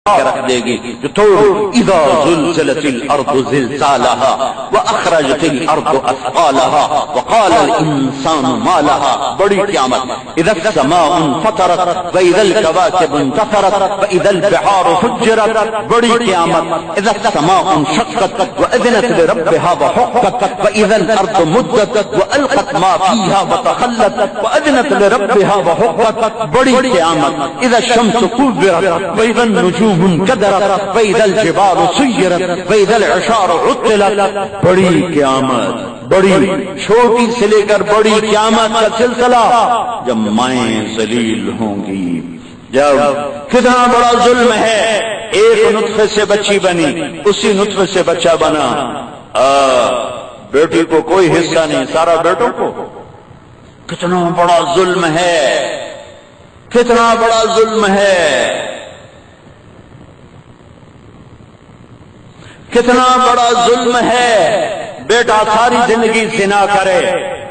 رکھ دے گی جو توڑ اذا زلزلت الارض زلزالها واخرجت الارض اثقالها وقال الانسان ما لها بڑی قیامت اذا السماء انفطرت واذا الكواكب انتثرت واذا البحار فجرت بڑی قیامت اذا السماء انشقت واذنت لربها وحقت واذا الارض مدت والقت ما فيها وتخلت واذنت لربها وحقت بڑی قیامت اذا الشمس كورت واذا النجوم منقدرت وإذا الجبال سيرت وإذا العشار عطلت بڑی قیامت بڑی چھوٹی سے لے کر بڑی قیامت کا سلسلہ جب مائیں ذلیل ہوں گی جب کتنا بڑا ظلم ہے ایک نطفے سے بچی بنی اسی نطفے سے بچہ بنا بیٹی کو کوئی حصہ نہیں سارا بیٹوں کو کتنا بڑا ظلم ہے کتنا بڑا ظلم ہے کتنا بڑا ظلم ہے بیٹا ساری زندگی زنا کرے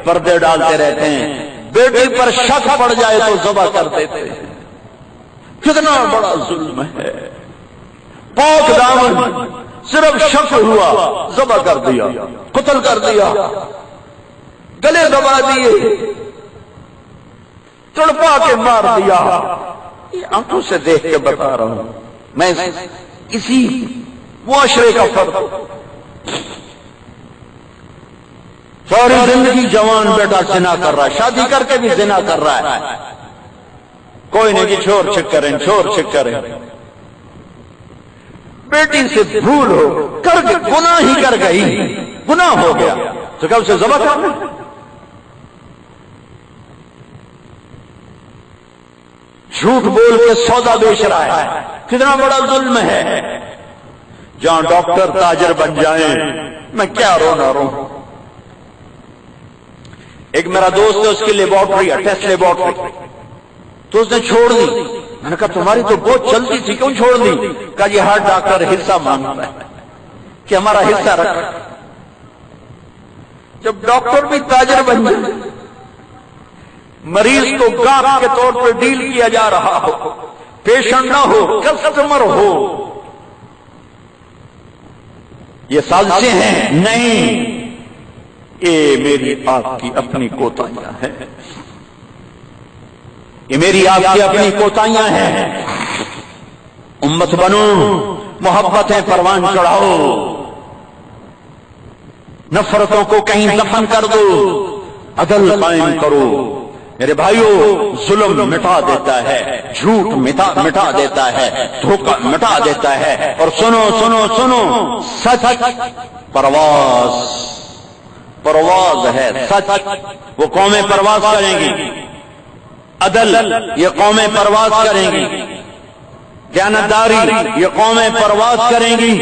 پردے ڈالتے رہتے ہیں بیٹی پر شک پڑ جائے تو ذبح کر دیتے ہیں کتنا بڑا ظلم ہے پاک دامن صرف شک ہوا ذبح کر دیا قتل کر دیا گلے دبا دیے تڑپا کے مار دیا یہ آنکھوں سے دیکھ کے بتا رہا ہوں میں اسی معاشرے کا فرق ساری زندگی جوان بیٹا زنا کر رہا ہے شادی کر کے بھی زنا کر رہا ہے کوئی نہیں کہ چھوڑ چھک کریں بیٹی سے بھول ہو کر کے گناہ ہی کر گئی گناہ ہو گیا تو کیا اسے ذبح کر دیں جھوٹ بول کے سودا بیچ رہا ہے کتنا بڑا ظلم ہے جہاں ڈاکٹر تاجر بن جائیں میں کیا رونا رو ایک میرا دوست ہے اس کی لیبارٹری ہے ٹیسٹ لیبارٹری تو اس نے چھوڑ دی میں نے کہا تمہاری تو بہت چلتی تھی کیوں چھوڑ دی کہا یہ ہر ڈاکٹر حصہ مانگتا ہے کہ ہمارا حصہ رکھ جب ڈاکٹر بھی تاجر بن جائے مریض کو گاہک کے طور پر ڈیل کیا جا رہا ہو پیشنٹ نہ ہو کسٹمر ہو یہ سازشیں ہیں نہیں یہ میری آپ کی اپنی کوتاہیاں ہیں یہ میری آپ کی اپنی کوتاہیاں ہیں امت بنو محبتیں پروان چڑھاؤ نفرتوں کو کہیں دفن کر دو عدل قائم کرو میرے بھائیو ظلم مٹا دیتا ہے جھوٹ مٹا دیتا ہے دھوکہ مٹا دیتا ہے اور سنو سچ پرواز ہے سچ وہ قومیں پرواز کریں گی عدل یہ قومیں پرواز کریں گی دیانتداری یہ قومیں پرواز کریں گی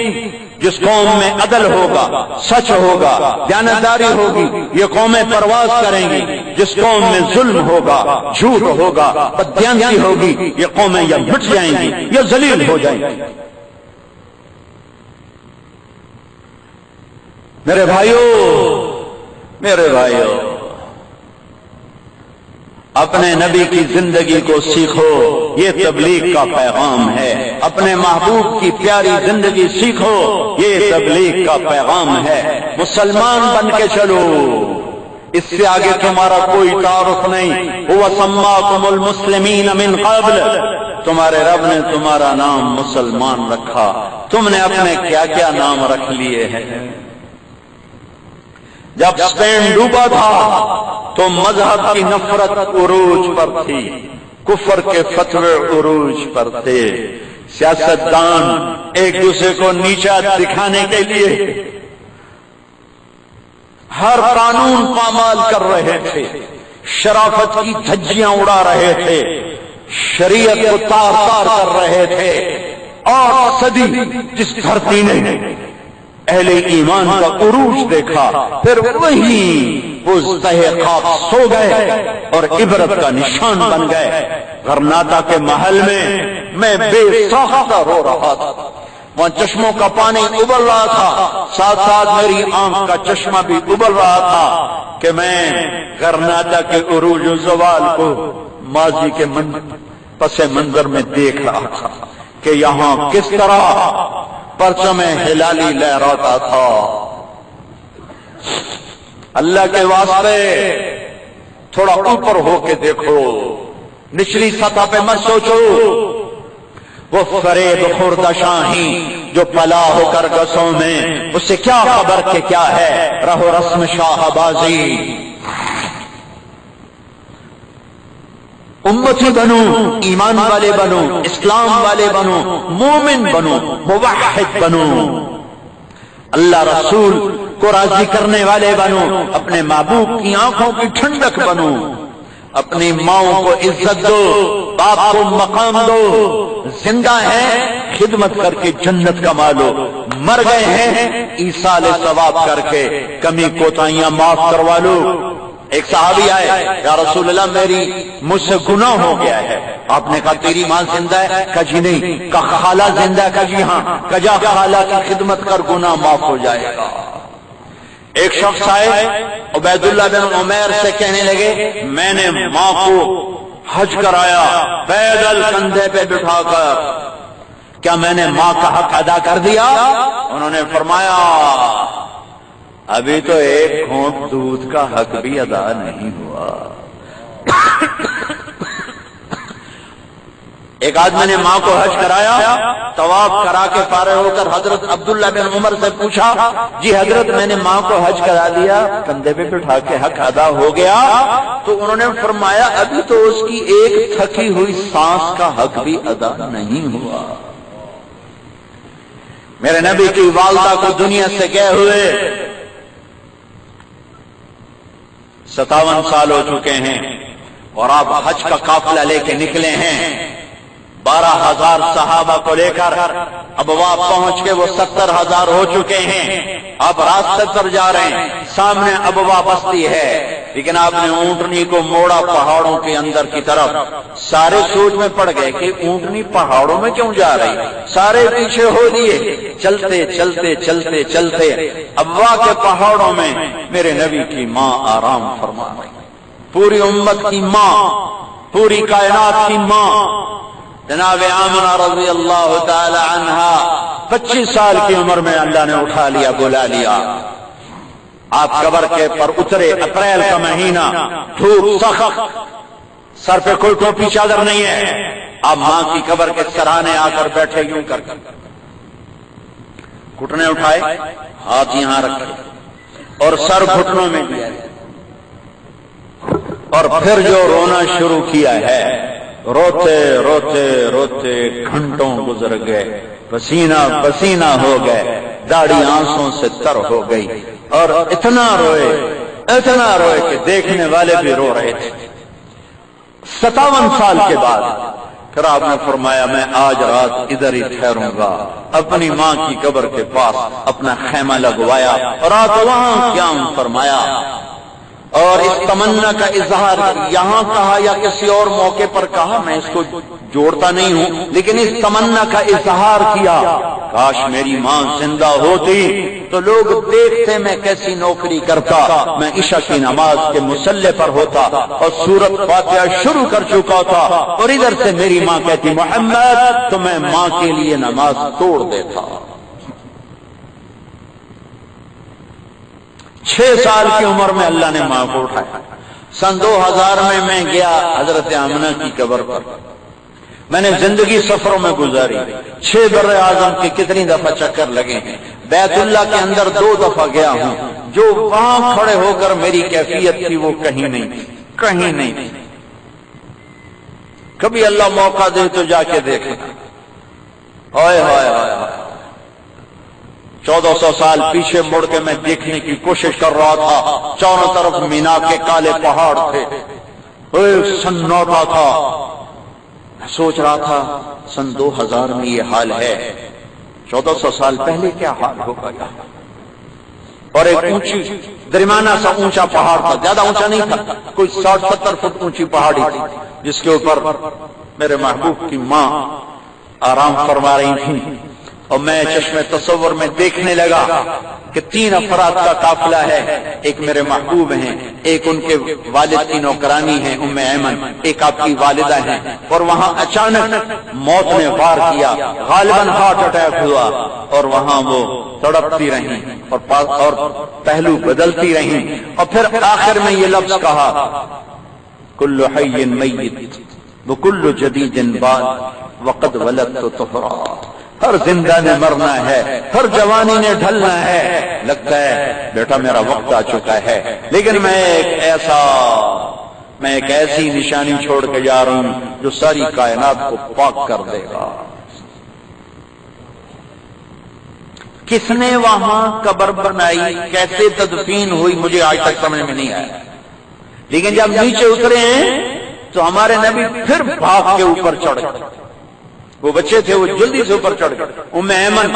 جس قوم میں عدل ہوگا سچ ہوگا دیانتداری ہوگی یہ قومیں پرواز کریں گی جس قوم میں ظلم ہوگا جھوٹ ہوگا بددیانتی ہوگی یہ قومیں یا مٹ جائیں گی یا ذلیل ہو جائیں گی میرے بھائیو اپنے نبی کی زندگی کو سیکھو یہ تبلیغ کا پیغام ہے اپنے محبوب کی پیاری زندگی سیکھو یہ تبلیغ کا پیغام ہے مسلمان بن کے چلو اس سے آگے تمہارا کوئی تعارف نہیں هو سماکم المسلمین من قبل تمہارے رب نے تمہارا نام مسلمان رکھا تم نے اپنے کیا کیا نام رکھ لیے ہیں جب اسپین ڈوبا تھا تو مذہب کی نفرت عروج پر تھی کفر کے فتوے عروج پر تھے سیاستدان ایک دوسرے کو نیچا دکھانے کے لیے ہر قانون پامال کر رہے تھے شرافت کی دھجیاں اڑا رہے تھے شریعت کو تار تار کر رہے تھے اور صدی جس دھرتی نے اہل ایمان کا عروج دیکھا پھر وہی خواب سو گئے اور عبرت کا نشان بن گئے غرناطہ کے محل میں بے ساختہ رو رہا تھا وہاں چشموں کا پانی ابل رہا تھا ساتھ ساتھ میری آنکھ کا چشمہ بھی ابل رہا تھا کہ میں غرناطہ کے عروج و زوال کو ماضی کے پس منظر میں دیکھ رہا تھا کہ یہاں کس طرح پرچم ہلالی لہراتا تھا۔ اللہ کے واسطے تھوڑا اوپر ہو کے دیکھو، نچلی سطح پہ مت سوچو۔ وہ فریب خورد شاہی جو پلا ہو کر گسوں میں، اس سے کیا خبر کہ کیا ہے رہو رسم شاہ بازی۔ امتی بنو، ایمان والے بنو، اسلام والے بنو، مومن بنو، موحد بنو، اللہ رسول کو راضی کرنے والے بنو، اپنے محبوب کی آنکھوں کی ٹھنڈک بنو، اپنی ماؤں کو عزت دو، باپ کو مقام دو، زندہ ہیں خدمت کر کے جنت کما لو، مر گئے ہیں ایصال ثواب کر کے کمی کوتاہیاں معاف کروا لو۔ ایک صحابی آئے، یا رسول اللہ مجھ سے گناہ ہو گیا ہے۔ آپ نے کہا تیری ماں زندہ ہے؟ کہا جی نہیں۔ کہا خالہ زندہ ہے؟ کہا جی ہاں۔ کہا جا خالہ کی خدمت کر، گناہ معاف ہو جائے گا۔ ایک شخص آئے عبید اللہ بن عمیر سے کہنے لگے میں نے ماں کو حج کرایا پیدل کندھے پہ بٹھا کر، کیا میں نے ماں کا حق ادا کر دیا؟ انہوں نے فرمایا ابھی تو ایک گھونٹ دودھ کا حق بھی ادا نہیں ہوا۔ ایک آدمی نے ماں کو حج کرایا، طواف کرا کے فارغ ہو کر حضرت عبداللہ بن عمر سے پوچھا جی حضرت میں نے ماں کو حج کرا دیا، کندھے پہ بٹھا کے حق ادا ہو گیا؟ تو انہوں نے فرمایا ابھی تو اس کی ایک تھکی ہوئی سانس کا حق بھی ادا نہیں ہوا۔ میرے نبی کی والدہ کو دنیا سے گئے ہوئے 57 سال ہو چکے ہیں، اور آپ حج کا قافلہ لے کے نکلے ہیں 12,000 صحابہ کو لے کر، اب وہاں پہنچ کے وہ 70,000 ہو چکے ہیں۔ آپ راستے پر جا رہے ہیں، سامنے ابوا بستی ہے، لیکن آپ نے اونٹنی کو موڑا پہاڑوں کے اندر کی طرف۔ سارے سوچ میں پڑ گئے کہ اونٹنی پہاڑوں میں کیوں جا رہی، سارے پیچھے ہو دیے۔ چلتے چلتے چلتے چلتے ابوا کے پہاڑوں میں میرے نبی کی ماں آرام فرما رہی، پوری امت کی ماں، پوری کائنات کی ماں جناب آمنہ رضی اللہ تعالی عنہا 25 سال کی عمر میں اللہ نے اٹھا لیا، بلا لیا۔ آپ قبر کے پر اترے، اپریل کا مہینہ، دھوپ سخت، سر پہ کوئی ٹوپی چادر نہیں ہے۔ آپ ماں کی قبر کے سرانے آ کر بیٹھے یوں کر گھٹنے اٹھائے، ہاتھ یہاں رکھے اور سر گھٹنوں میں لیا، اور پھر جو رونا شروع کیا ہے، روتے روتے روتے گھنٹوں گزر گئے، پسینہ پسینہ ہو گئے، داڑھی آنسوں سے تر ہو گئی، اور اتنا روئے کہ دیکھنے والے بھی رو رہے تھے۔ 57 سال کے بعد پھر آپ نے فرمایا میں آج رات ادھر ہی ٹھہروں گا۔ اپنی ماں کی قبر کے پاس اپنا خیمہ لگوایا اور رات وہاں قیام فرمایا، اور اس تمنا کا اظہار یہاں کہا یا کسی اور موقع پر کہا میں اس کو جوڑتا نہیں ہوں، لیکن اس تمنا کا اظہار کیا کاش میری ماں زندہ ہوتی تو لوگ دیکھتے میں کیسی نوکری کرتا، میں عشاء کی نماز کے مصلی پر ہوتا اور سورت فاتحہ شروع کر چکا تھا، اور ادھر سے میری ماں کہتی محمد، تو میں ماں کے لیے نماز توڑ دیتا۔ 6 سال کی عمر میں اللہ نے ماں کو اٹھایا۔ سن 2000 میں گیا حضرت آمنہ کی قبر پر۔ میں نے زندگی سفروں میں گزاری، 6 بر اعظم کے کتنی دفعہ چکر لگے ہیں، بیت اللہ کے اندر 2 دفعہ گیا ہوں، جو وہاں کھڑے ہو کر میری کیفیت تھی وہ کہیں نہیں تھی، کہیں نہیں تھی۔ کبھی اللہ موقع دے تو جا کے دیکھنا۔ ہائے ہائے ہائے ہائے، 1400 سال پیچھے مڑ کے میں دیکھنے کی کوشش کر رہا تھا، چاروں طرف مینا کے کالے پہاڑ تھے، سناٹا تھا۔ میں سوچ رہا تھا سن 2000 میں یہ حال ہے، 1400 سال پہلے کیا حال ہوگا یہاں۔ اور ایک اونچی درمیانہ سا اونچا پہاڑ تھا، زیادہ اونچا نہیں تھا، کوئی 60-70 فٹ اونچی پہاڑی تھی، جس کے اوپر میرے محبوب کی ماں آرام فرما رہی تھی، اور میں چشم تصور میں دیکھنے لگا کہ 3 افراد کا قافلہ ہے، ایک میرے محبوب ہیں، ایک ان کے والد کی نوکرانی ہے ام ایمن، ایک آپ کی والدہ ہیں، اور وہاں اچانک موت نے وار کیا، غالباً ہارٹ اٹیک ہوا، اور وہاں وہ تڑپتی رہیں اور پہلو بدلتی رہیں، اور پھر آخر میں یہ لفظ کہا کل حی میت وکل جدید باد وقد ولدت طفرا، ہر زندہ نے مرنا ہے، ہر جوانی نے ڈھلنا ہے، لگتا ہے بیٹا میرا وقت آ چکا ہے، لیکن میں ایک ایسی نشانی چھوڑ کے جا رہا ہوں جو ساری کائنات کو پاک کر دے گا۔ کس نے وہاں قبر بنائی، کیسے تدفین ہوئی، مجھے آج تک سمجھ میں نہیں آیا، لیکن جب نیچے اترے ہیں تو ہمارے نبی پھر بھاگ کے اوپر چڑھ گئے، وہ بچے تھے وہ جلدی سے اوپر چڑھ گئے، ام ایمن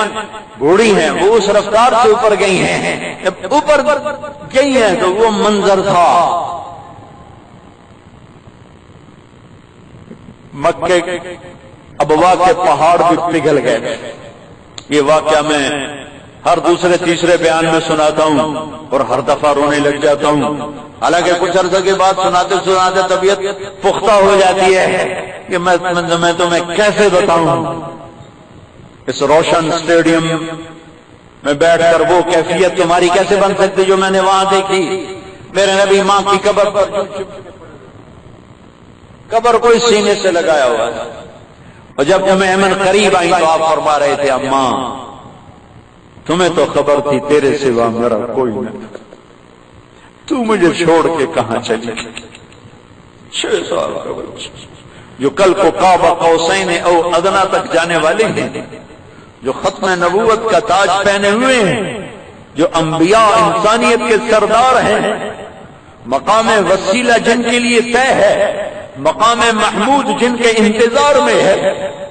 بوڑھی ہیں، وہ اس رفتار سے اوپر گئی ہیں، جب اوپر گئی ہیں تو وہ منظر تھا، مکے ابوا کے پہاڑ بھی پگھل گئے۔ یہ واقعہ میں ہر دوسرے تیسرے بیان میں سناتا ہوں اور ہر دفعہ رونے لگ جاتا ہوں، حالانکہ کچھ عرصے کے بعد سناتے سناتے طبیعت پختہ ہو جاتی ہے کہ میں تمہیں کیسے بتاؤں۔ اس روشن اسٹیڈیم میں بیٹھ کر وہ کیفیت تمہاری کیسے بن سکتی جو میں نے وہاں دیکھی۔ میرے نبی ماں کی قبر کوئی سینے سے لگایا ہوا ہے، اور جب ام ایمن قریب آئی تو آپ فرما رہے تھے اماں تمہیں تو خبر تھی تیرے سوا میرا کوئی نہیں، تو مجھے چھوڑ کے کہاں چلی گئی۔ 6 سال کا بچہ جو کل کو کعبہ قوسین او ادنا تک جانے والے ہیں، جو ختم نبوت کا تاج پہنے ہوئے ہیں، جو انبیاء انسانیت کے سردار ہیں، مقام وسیلہ جن کے لیے طے ہے، مقام محمود جن کے انتظار میں ہے،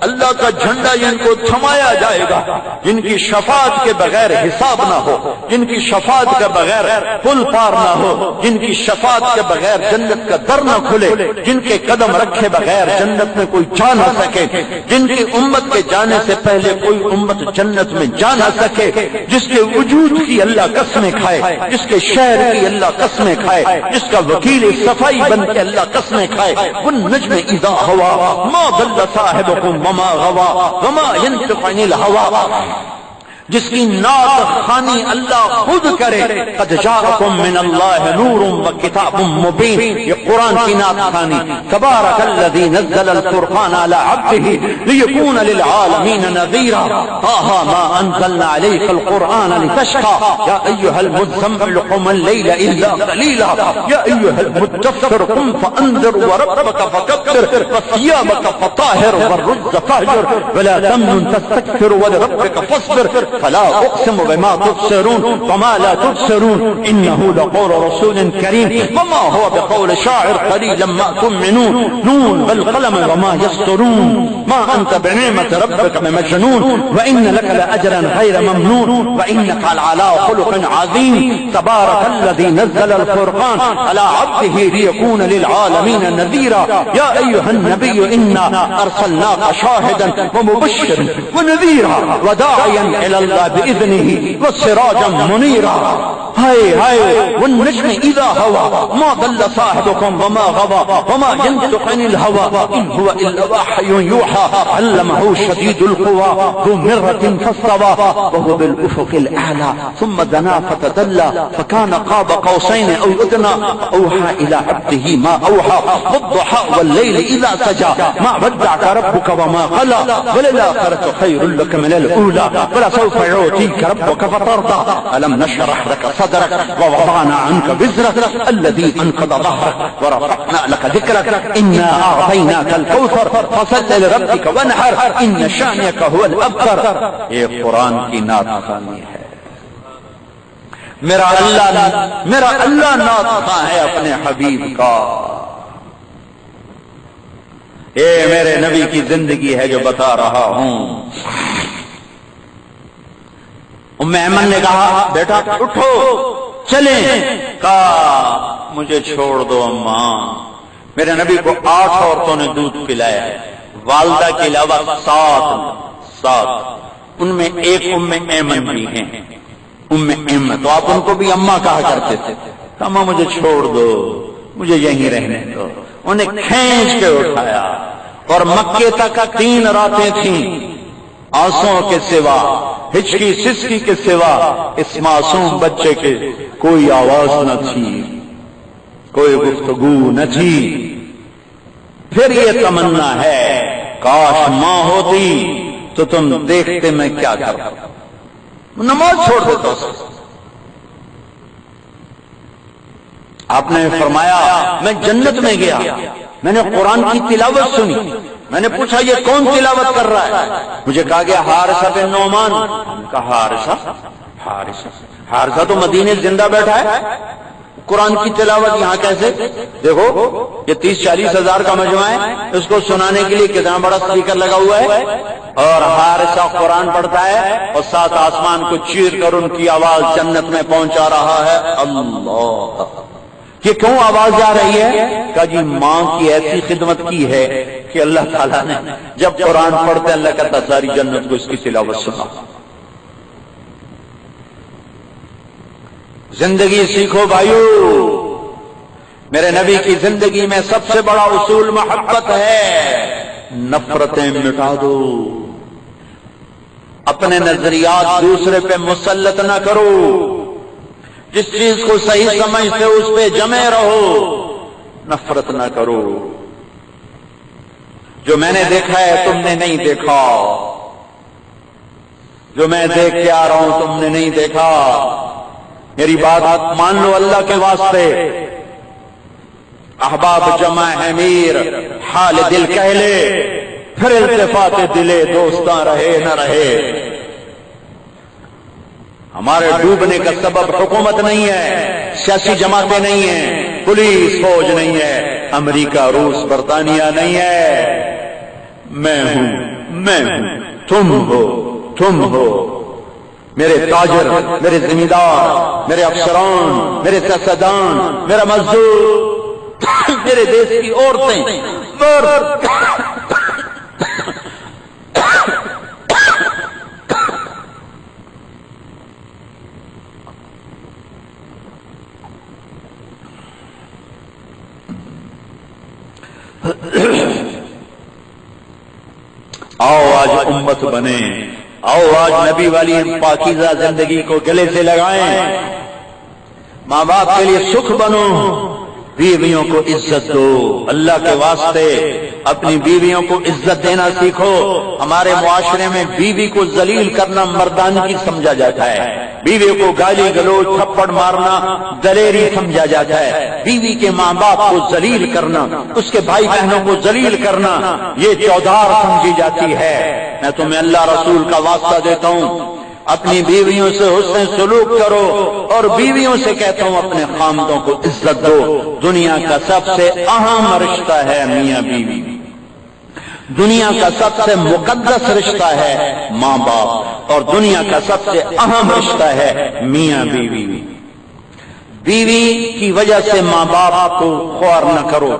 اللہ کا جھنڈا جن کو تھمایا جائے گا، جن کی شفاعت کے بغیر حساب نہ ہو، جن کی شفاعت کے بغیر پل پار نہ ہو، جن کی شفاعت کے بغیر جنت کا در نہ کھلے، جن کے قدم رکھے بغیر جنت میں کوئی جا نہ سکے، جن کی امت کے جانے سے پہلے کوئی امت جنت میں جا نہ سکے، جس کے وجود کی اللہ قسمیں کھائے، جس کے شہر کی اللہ قسمیں کھائے، جس کا وکیل صفائی بن کے اللہ قسمیں کھائے، والنجم اذا ہوا ما ضل صاحبکم وما غوا وما ينطق عن الهوى، جس کی نعت خوانی اللہ خود کرے، قد جاءکم من اللہ نور وکتاب مبین، یہ قرآن کی نعت خوانی، تبارک الذی نزل الفرقان علی عبده لیکون للعالمین نذیرا، طه ما انزلنا علیک القرآن لتشقى، یا ایها المزمل قم اللیل الا قلیلا، یا ایها المدثر قم فانذر وربک فکبر وثیابک فطاہر والرجز فاہجر ولا تمنن تستكثر ولربک فاصبر فلا اقسم بما تبصرون وما لا تبصرون انه لقول رسول كريم وما هو بقول شاعر قليلا ما تؤمنون نون والقلم وما يسطرون ما انت بنعمة ربك بمجنون وان لك لاجرا غير ممنون وانك على خلق عظيم تبارك الذي نزل الفرقان على عبده ليكون للعالمين نذيرا يا ايها النبي انا ارسلناك شاهدا ومبشرا ونذيرا وداعيا الى الله بإذنه وسراجا منيرا، ہائے ہائے والنجم اذا هوى ما ضل صاحبكم وما غوى وما ينطق عن الهوى ان هو الا وحي يوحى علمه شديد القوى ذو مرة فاستوى وهو بالافق الاعلى ثم دنا فتدلى فكان قاب قوسين او ادنى اوحى الى عبده ما اوحى والضحى والليل اذا سجى ما ودعك ربك وما قلى وللآخرة خير لك من الاولى ولسوف يعطيك ربك فترضى الم نشرح لك صدرك ووضعنا عنك وزرك الذي انقض ظهرك ورفعنا لك ذكرك انا اعطيناك الكوثر فصل لربك وانحر ان شانئك هو الابتر۔ یہ قرآن کی نعت خوانی ہے، میرا اللہ نعت خواں ہے اپنے حبیب کا۔ یہ میرے نبی کی زندگی ہے جو بتا رہا ہوں۔ ام ایمن نے کہا بیٹا اٹھو چلیں، کہا مجھے چھوڑ دو اماں۔ میرے نبی کو 8 عورتوں نے دودھ پلایا، والدہ کے علاوہ 7۔ ان میں ایک ام ایمن بھی ہیں، ام ایمن، تو آپ ان کو بھی اماں کہا کرتے تھے. اماں مجھے چھوڑ دو، مجھے یہیں رہنے دو. انہیں کھینچ کے اٹھایا اور مکے تک 3 راتیں تھیں، آنسوں کے سوا، ہچکی سسکی کے سوا اس معصوم بچے کے کوئی آواز نہ تھی، کوئی گفتگو نہ تھی. پھر یہ تمنا ہے کاش ماں ہوتی تو تم دیکھتے میں کیا کرتا. نماز چھوڑ دیتا اس کو. آپ نے فرمایا میں جنت میں گیا، میں نے قرآن کی تلاوت سنی، میں نے پوچھا یہ کون تلاوت کر رہا ہے؟ مجھے کہا گیا حارثہ بن نعمان. کہا حارثہ تو مدینے زندہ بیٹھا ہے، قرآن کی تلاوت یہاں کیسے؟ دیکھو یہ 30-40 ہزار کا مجمع ہے، اس کو سنانے کے لیے کتنا بڑا اسپیکر لگا ہوا ہے، اور حارثہ قرآن پڑھتا ہے اور 7 آسمان کو چیر کر ان کی آواز جنت میں پہنچا رہا ہے. اللہ، یہ کیوں آواز جا رہی ہے؟ کہ جی ماں کی ایسی خدمت کی ہے کہ اللہ تعالیٰ نے جب قرآن پڑھتے اللہ کہتا ساری جنت کو اس کی تلاوت سنا. زندگی سیکھو بھائیو، میرے نبی کی زندگی میں سب سے بڑا اصول محبت ہے. نفرتیں مٹا دو، اپنے نظریات دوسرے پہ مسلط نہ کرو، جس چیز کو صحیح سمجھتے ہو اس پہ جمے رہو، نفرت نہ کرو. جو میں نے دیکھا ہے تم نے نہیں دیکھا، جو میں دیکھ کے آ رہا ہوں تم نے نہیں دیکھا. میری بات مان لو اللہ کے واسطے. احباب جمع ہے میر، حال دل کہہ لے، پھر التفات دلے دوستاں رہے نہ رہے. ہمارے ڈوبنے کا سبب حکومت نہیں ہے، سیاسی جماعتیں نہیں ہیں، پولیس فوج نہیں ہے، امریکہ روس برطانیہ نہیں ہے. میں ہوں، تم ہو، میرے تاجر، میرے زمیندار، میرے افسران، میرے سیاستدان، میرا مزدور، میرے دیش کی عورتیں. آؤ آج امت بنے، آؤ آج نبی والی پاکیزہ زندگی کو گلے سے لگائیں. ماں باپ کے لیے سکھ بنو، بیویوں کو عزت دو. اللہ کے واسطے اپنی بیویوں کو عزت دینا سیکھو. ہمارے معاشرے میں بیوی کو ذلیل کرنا مردانگی سمجھا جاتا ہے، بیوی کو گالی گلوچ تھپڑ مارنا دلیری سمجھا جاتا ہے. بیوی کے ماں باپ کو ذلیل کرنا، اس کے بھائی بہنوں کو ذلیل کرنا، یہ چودار سمجھی جاتی ہے. میں تمہیں اللہ رسول کا واسطہ دیتا ہوں، اپنی بیویوں سے حسن سلوک کرو، اور بیویوں سے کہتا ہوں اپنے خامدوں کو عزت دو. دنیا کا سب سے اہم رشتہ ہے میاں بیوی، دنیا کا سب سے مقدس رشتہ ہے ماں باپ، اور دنیا کا سب سے اہم رشتہ ہے میاں بیوی. بیوی کی وجہ سے ماں باپ کو خوار نہ کرو،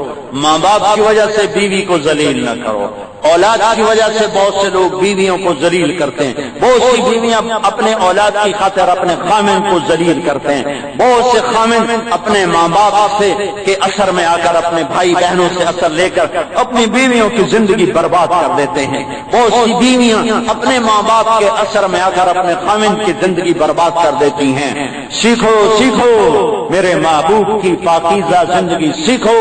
ماں باپ کی وجہ سے بیوی کو ذلیل نہ کرو. اولاد کی وجہ سے بہت سے لوگ بیویوں کو ذلیل کرتے ہیں، بہت سی بیویاں اپنے اولاد کی خاطر اپنے خامن کو ذلیل کرتے ہیں، بہت سے خامن اپنے ماں باپ سے کے اثر میں آ کر، اپنے بھائی بہنوں سے اثر لے کر اپنی بیویوں کی زندگی برباد کر دیتے ہیں. بہت سی بیویاں اپنے ماں باپ کے اثر میں آ کر اپنے خامن کی زندگی برباد کر دیتی ہیں. سیکھو میرے محبوب کی پاکیزہ زندگی سیکھو.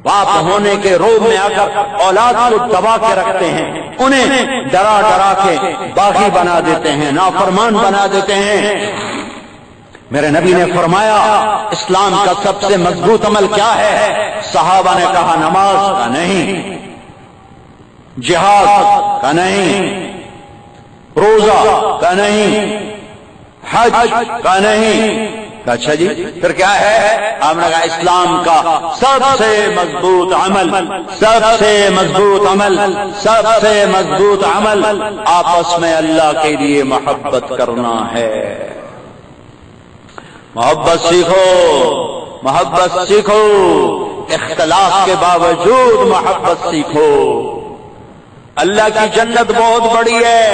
باپ ہونے کے روب میں آ کر اولاد کو دبا کے رکھتے ہیں، انہیں ڈرا ڈرا کے باغی بنا دیتے ہیں، نافرمان بنا دیتے ہیں. میرے نبی نے فرمایا اسلام کا سب سے مضبوط عمل کیا ہے؟ صحابہ نے کہا نماز کا نہیں، جہاد کا نہیں، روزہ کا نہیں، حج کا نہیں. اچھا جی پھر کیا ہے؟ آپ نے کہا اسلام کا سب سے مضبوط عمل، سب سے مضبوط عمل، سب سے مضبوط عمل آپس میں اللہ کے لیے محبت کرنا ہے. محبت سیکھو، محبت سیکھو، اختلاف کے باوجود محبت سیکھو. اللہ کی جنت بہت بڑی ہے،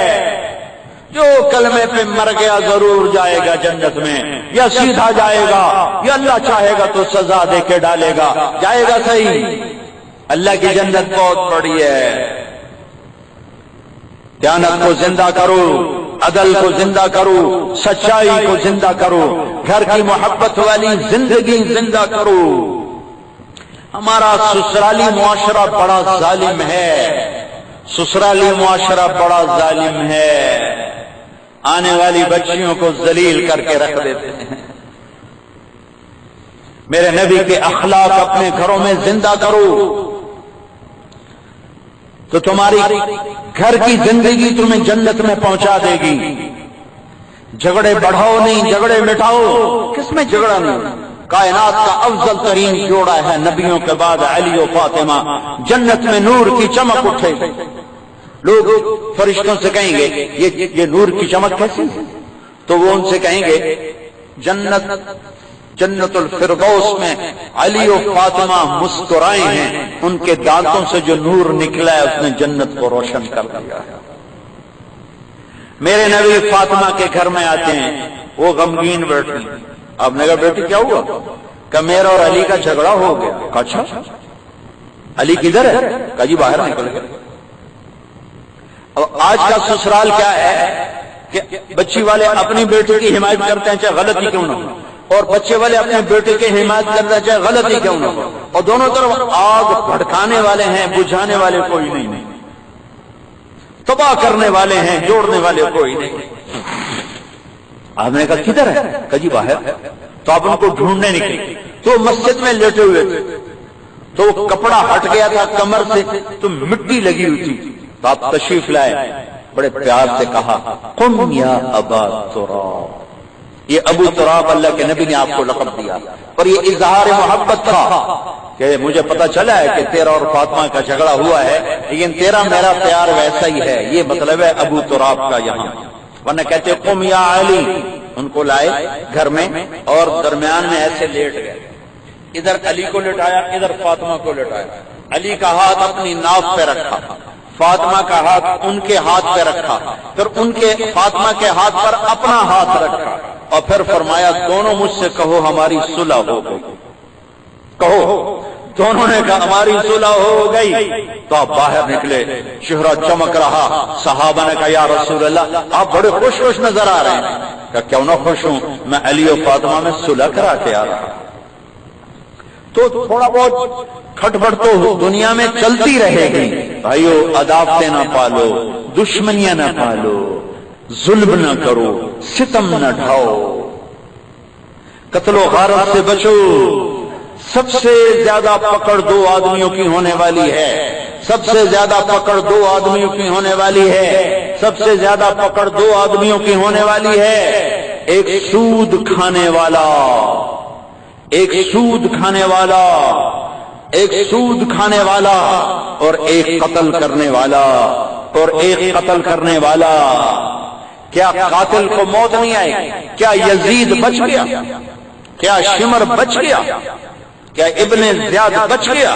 جو کلمے پہ مر گیا ضرور جائے گا جنت میں، یا سیدھا جائے گا یا اللہ چاہے گا تو سزا دے کے ڈالے گا، جائے گا صحیح۔ اللہ کی جنت بہت بڑی ہے۔ دیانت کو زندہ کرو، عدل کو زندہ کرو، سچائی کو زندہ کرو، گھر کی محبت والی زندگی زندہ کرو۔ ہمارا سسرالی معاشرہ بڑا ظالم ہے، سسرالی معاشرہ بڑا ظالم ہے، آنے والی بچیوں کو ذلیل کر کے رکھ دیتے ہیں۔ میرے نبی کے اخلاق اپنے گھروں میں زندہ کرو تو تمہاری گھر کی زندگی تمہیں جنت میں پہنچا دے گی۔ جھگڑے بڑھاؤ نہیں، جھگڑے مٹاؤ۔ کس میں جھگڑا نہیں؟ کائنات کا افضل ترین جوڑا ہے نبیوں کے بعد علی و فاطمہ، جنت میں نور کی چمک اٹھے۔ لوگ فرشتوں سے کہیں گے یہ نور کی چمک کیسی ہے؟ تو وہ ان سے کہیں گے جنت الفردوس میں علی و فاطمہ مسکرائے ہیں، ان کے دانتوں سے جو نور نکلا ہے اس نے جنت کو روشن کر دیا ہے۔ میرے نبی فاطمہ کے گھر میں آتے ہیں، وہ غمگین بیٹھی۔ آپ نے کہا بیٹی کیا ہوا؟ کہ میرا اور علی کا جھگڑا ہو گیا۔ کہا اچھا، علی کدھر ہے؟ کہا جی باہر نکل گئے۔ اب آج کا سسرال کیا ہے کہ بچی والے اپنی بیٹی کی حمایت کرتے ہیں چاہے غلطی کیوں نہ ہو، اور بچے والے اپنے بیٹے کی حمایت کرتے ہیں چاہے غلطی کیوں نہ ہو، اور دونوں طرف آگ بھڑکانے والے ہیں، بجھانے والے کوئی نہیں، تباہ کرنے والے ہیں، جوڑنے والے کوئی نہیں۔ آپ نے کہا کدھر ہے؟ کہا جی باہر۔ تو آپ ان کو ڈھونڈنے نکلے تو مسجد میں لیٹے ہوئے تھے، تو وہ کپڑا ہٹ گیا تھا کمر سے، تو مٹی لگی ہوئی تھی، تو آپ تشریف لائے، بڑے پیار سے کہا قم یا ابا تراب۔ یہ ابو تراب اللہ کے نبی نے آپ کو لقب دیا، اور یہ اظہار محبت تھا کہ مجھے پتا چلا ہے کہ تیرا اور فاطمہ کا جھگڑا ہوا ہے، لیکن تیرا میرا پیار ویسا ہی ہے، یہ مطلب ہے ابو تراب کا یہاں۔ ورنہ کہتے قم یا علی، ان کو لائے گھر میں اور درمیان میں ایسے لیٹ گئے، ادھر علی کو لٹایا، ادھر فاطمہ کو لٹایا، علی کا ہاتھ اپنی ناف پہ رکھا، فاطمہ کا ہاتھ ان کے ہاتھ پہ رکھا، پھر ان کے فاطمہ کے ہاتھ پر اپنا ہاتھ رکھا، اور پھر فرمایا دونوں مجھ سے کہو ہماری صلح ہو گئی۔ کہو، دونوں نے کہا ہماری صلح ہو گئی۔ تو آپ باہر نکلے، چہرہ چمک رہا، صحابہ نے کہا یا رسول اللہ آپ بڑے خوش خوش نظر آ رہے ہیں۔ کہا کیوں نہ خوش ہوں، میں علی و فاطمہ میں صلح کرا کے آ رہا۔ تو تھوڑا بہت کھٹپٹ تو دنیا میں چلتی رہے گی، بھائیو عداوتیں نہ پالو، دشمنیاں نہ پالو، ظلم نہ کرو، ستم نہ ڈھاؤ، قتل و غارت سے بچو۔ سب سے زیادہ پکڑ دو آدمیوں کی ہونے والی ہے، سب سے زیادہ پکڑ دو آدمیوں کی ہونے والی ہے، سب سے زیادہ پکڑ دو آدمیوں کی ہونے والی ہے، ایک سود کھانے والا، ایک سود کھانے والا، ایک سود کھانے والا، اور ایک قتل کرنے والا، اور ایک قتل کرنے والا۔ کیا قاتل کو موت نہیں آئی؟ کیا یزید بچ گیا؟ کیا شمر بچ گیا؟ کیا ابن زیاد بچ گیا؟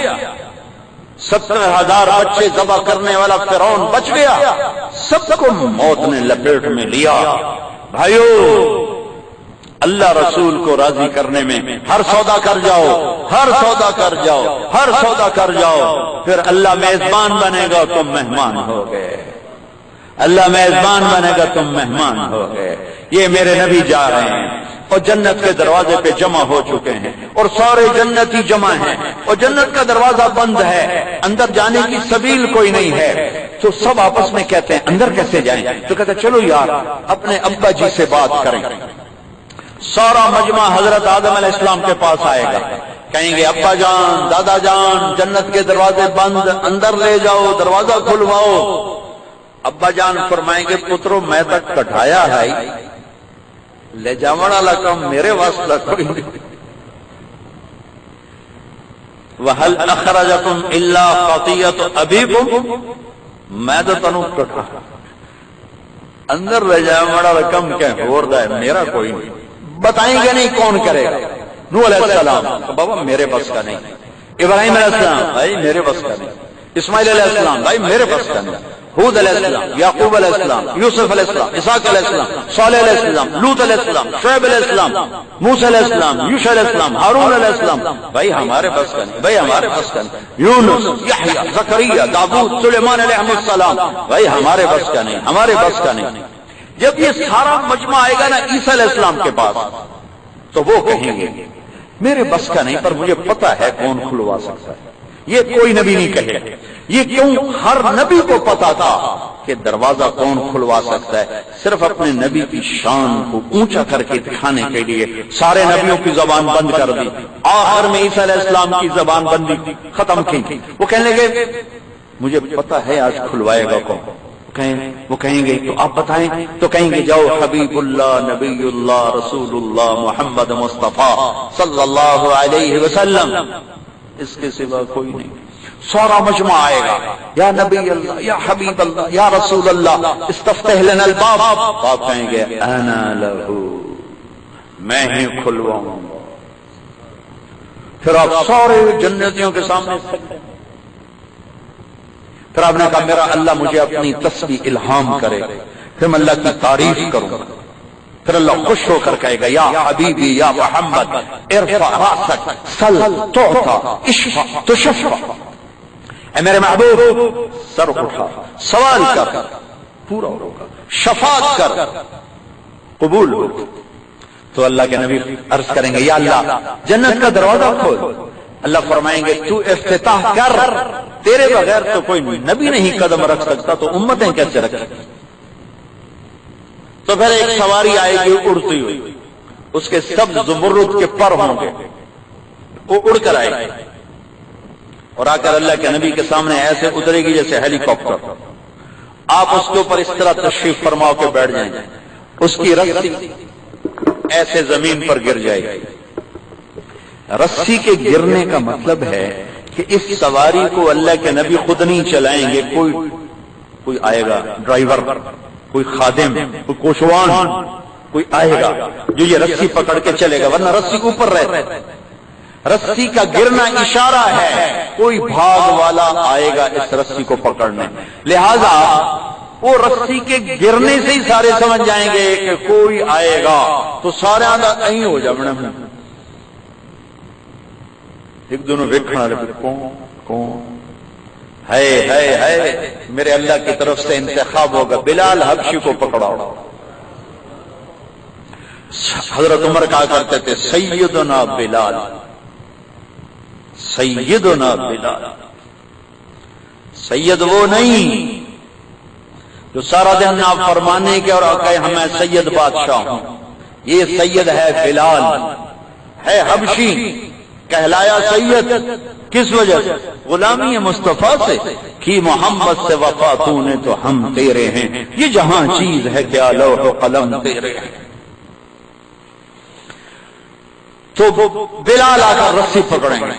70,000 بچے ذبح کرنے والا فرعون بچ گیا؟ سب کو موت نے لپیٹ میں لیا۔ بھائیو اللہ رسول کو راضی کرنے میں ہر سودا کر جاؤ، ہر سودا کر جاؤ، ہر سودا کر جاؤ، پھر اللہ میزبان بنے گا تم مہمان ہو گئے، اللہ میزبان بنے گا تم مہمان ہو گئے۔ یہ میرے نبی جا رہے ہیں اور جنت کے دروازے پہ جمع ہو چکے ہیں، اور سارے جنتی جمع ہیں، اور جنت کا دروازہ بند ہے، اندر جانے کی سبیل کوئی نہیں ہے۔ تو سب آپس میں کہتے ہیں اندر کیسے جائیں؟ تو کہتے ہیں چلو یار اپنے ابا جی سے بات کریں۔ سارا مجمع حضرت آدم علیہ السلام کے پاس آئے گا، کہیں گے ابا جان، دادا جان، جنت کے دروازے بند، اندر لے جاؤ، دروازہ کھلواؤ۔ ابا جان فرمائیں گے پترو میں تک کٹھایا ہے، لے جاون والا کام میرے واسطہ کوئی نہیں۔ وَهَلْ أَخْرَجَكُمْ إِلَّا خَطِيَّةُ أَبِيكُمْ، میں تو تنو کٹھا اندر لے جاون والا کام کہ ہور دا ہے، میرا کوئی نہیں۔ بتائیں گے نہیں کون کرے گا؟ نوح علیہ السلام بابا میرے بس کا نہیں، ابراہیم علیہ السلام بھائی میرے بس کا نہیں، اسماعیل علیہ السلام بھائی میرے بس کا نہیں، حود علیہ السلام، یعقوب علیہ السلام، یوسف علیہ السلام، اسحاق علیہ السلام، صالح علیہ السلام، لوط علیہ السلام، شعیب علیہ السلام، موسیٰ علیہ السلام، یوشع علیہ السلام، ہارون علیہ السلام. بھائی ہمارے بس کا نہیں، بھائی ہمارے بس کا نہیں. یونس، یحییٰ، زکریا، داؤد، سلیمان علیہ السلام، بھائی ہمارے بس کا نہیں، ہمارے بس کا نہیں. جب یہ سارا مجمع آئے گا نا عیسیٰ علیہ السلام کے پاس تو وہ کہیں گے میرے بس کا نہیں، پر مجھے پتا ہے کون کھلوا سکتا ہے. یہ کوئی نبی نہیں کہے. یہ کیوں؟ ہر نبی کو پتا تھا کہ دروازہ کون کھلوا سکتا ہے. صرف اپنے نبی کی شان کو اونچا کر کے دکھانے کے لیے سارے نبیوں کی زبان بند کر دی. آخر میں عیسیٰ علیہ السلام کی زبان بندی ختم کی. وہ کہنے لگے مجھے پتا ہے آج کھلوائے گا کون. وہ کہیں گے تو آپ بتائیں. تو کہیں گے جاؤ حبیب اللہ، نبی اللہ، رسول اللہ، محمد مصطفیٰ صلی اللہ علیہ وسلم، اس کے سوا کوئی نہیں. سارا مجمع آئے گا، یا نبی اللہ، یا حبیب اللہ، یا رسول اللہ، استفتح لنا الباب. آپ کہیں گے انا لہو، میں ہی کھلواؤں. پھر آپ سارے جنتیوں کے سامنے پھر آپ نے کہا میرا اللہ مجھے اپنی تسبیح الہام کرے، پھر میں اللہ کی تعریف کروں. پھر اللہ خوش ہو کر کہے گا یا حبیبی یا محمد ارفع راسک سل تعطا اشفع تشفع. اے میرے محبوب سر اٹھا، سوال کر، پورا ہوگا، شفاعت کر، قبول ہو. تو اللہ کے نبی عرض کریں گے یا اللہ جنت کا دروازہ کھول. اللہ فرمائیں گے تو افتتاح کر، تیرے بغیر تو کوئی نبی نہیں قدم رکھ سکتا، تو امتیں کیسے رکھیں. تو پھر ایک سواری آئے گی اڑتی ہوئی، اس کے سب زمرد کے پر ہوں گے، وہ اڑ کر آئے گی اور آ کر اللہ کے نبی کے سامنے ایسے اترے گی جیسے ہیلی کاپٹر. آپ اس کے اوپر اس طرح تشریف فرما کے بیٹھ جائیں گے، اس کی رسی ایسے زمین پر گر جائے گی. رسی کے گرنے کا مطلب ہے کہ اس سواری کو اللہ کے نبی خود نہیں چلائیں گے، کوئی آئے گا، ڈرائیور، کوئی خادم، کوئی کوشوان، کوئی آئے گا جو یہ رسی پکڑ کے چلے گا، ورنہ رسی اوپر رہتا ہے. رسی کا گرنا اشارہ ہے کوئی بھاگ والا آئے گا اس رسی کو پکڑنے. لہذا وہ رسی کے گرنے سے ہی سارے سمجھ جائیں گے کہ کوئی آئے گا. تو سارے آدھا کہیں ہو جا بڑا ایک دونوں ویکھنا لگے کون ہے. میرے اللہ کی طرف سے انتخاب ہوگا، بلال حبشی کو پکڑاؤ. حضرت عمر کہا کرتے تھے سیدنا بلال، سیدنا بلال. سید وہ نہیں جو سارا دن آپ فرمانے کے اور کہے ہمیں سید بادشاہ ہوں. یہ سید ہے بلال، ہے حبشی، کہلایا سید کس وجہ سے؟ غلامی مصطفیٰ سے کی محمد سے وفا تو نے تو ہم تیرے ہیں. یہ جہاں چیز ہے کیا لوح و قلم تیرے ہیں. تو بلال آ کر رسی پکڑیں گے.